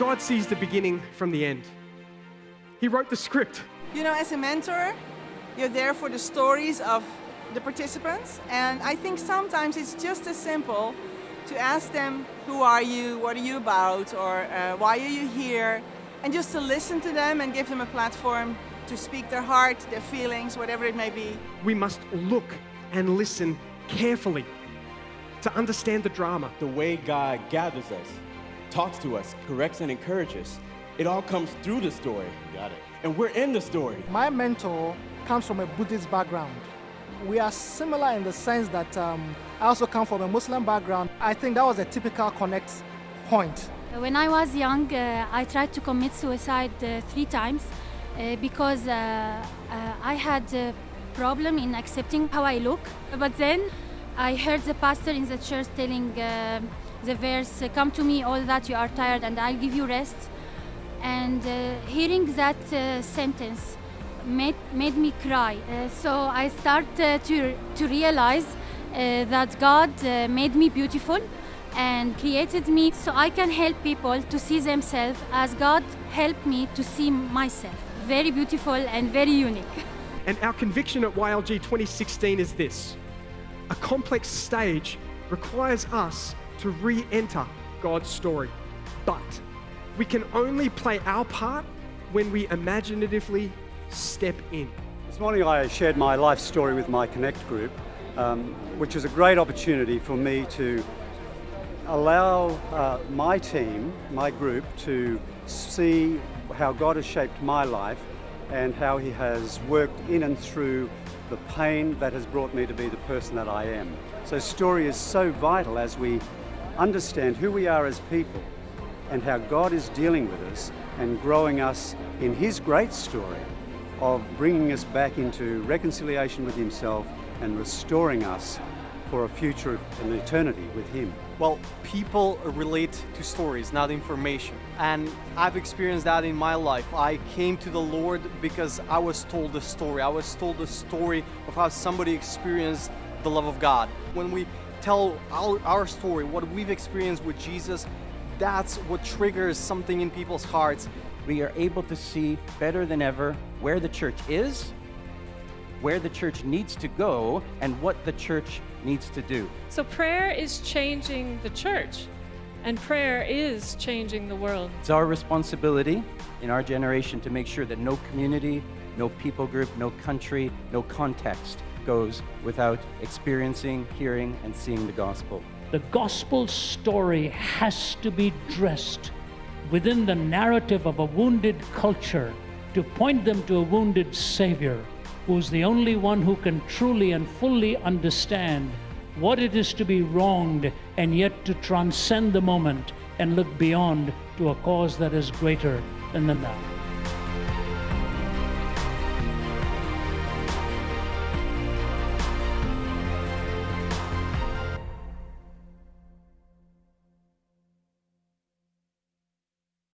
God sees the beginning from the end. He wrote the script. You know, as a mentor, you're there for the stories of the participants, and I think sometimes it's just as simple to ask them, who are you, what are you about, or why are you here, and just to listen to them and give them a platform to speak their heart, their feelings, whatever it may be. We must look and listen carefully to understand the drama. The way God gathers us, talks to us, corrects and encourages, it all comes through the story. Got it. And we're in the story. My mentor comes from a Buddhist background. We are similar in the sense that I also come from a Muslim background. I think that was a typical connect point. When I was young, I tried to commit suicide 3 times because I had a problem in accepting how I look. But then I heard the pastor in the church telling the verse, "Come to me, all that you are tired, and I'll give you rest." And hearing that sentence made me cry. So I started to realize that God made me beautiful and created me so I can help people to see themselves as God helped me to see myself. Very beautiful and very unique. And our conviction at YLG 2016 is this: a complex stage requires us to re-enter God's story. But we can only play our part when we imaginatively step in. This morning I shared my life story with my Connect group, which is a great opportunity for me to allow my team, my group, to see how God has shaped my life and how He has worked in and through the pain that has brought me to be the person that I am. So story is so vital as we understand who we are as people and how God is dealing with us and growing us in His great story of bringing us back into reconciliation with Himself and restoring us for a future and eternity with Him. Well, people relate to stories, not information. And I've experienced that in my life. I came to the Lord because I was told a story. I was told a story of how somebody experienced the love of God. When we tell our story, what we've experienced with Jesus, that's what triggers something in people's hearts. We are able to see better than ever where the church is, where the church needs to go, and what the church needs to do. So prayer is changing the church, and prayer is changing the world. It's our responsibility in our generation to make sure that no community, no people group, no country, no context goes without experiencing, hearing, and seeing the gospel. The gospel story has to be dressed within the narrative of a wounded culture to point them to a wounded Savior, who's the only one who can truly and fully understand what it is to be wronged and yet to transcend the moment and look beyond to a cause that is greater than that.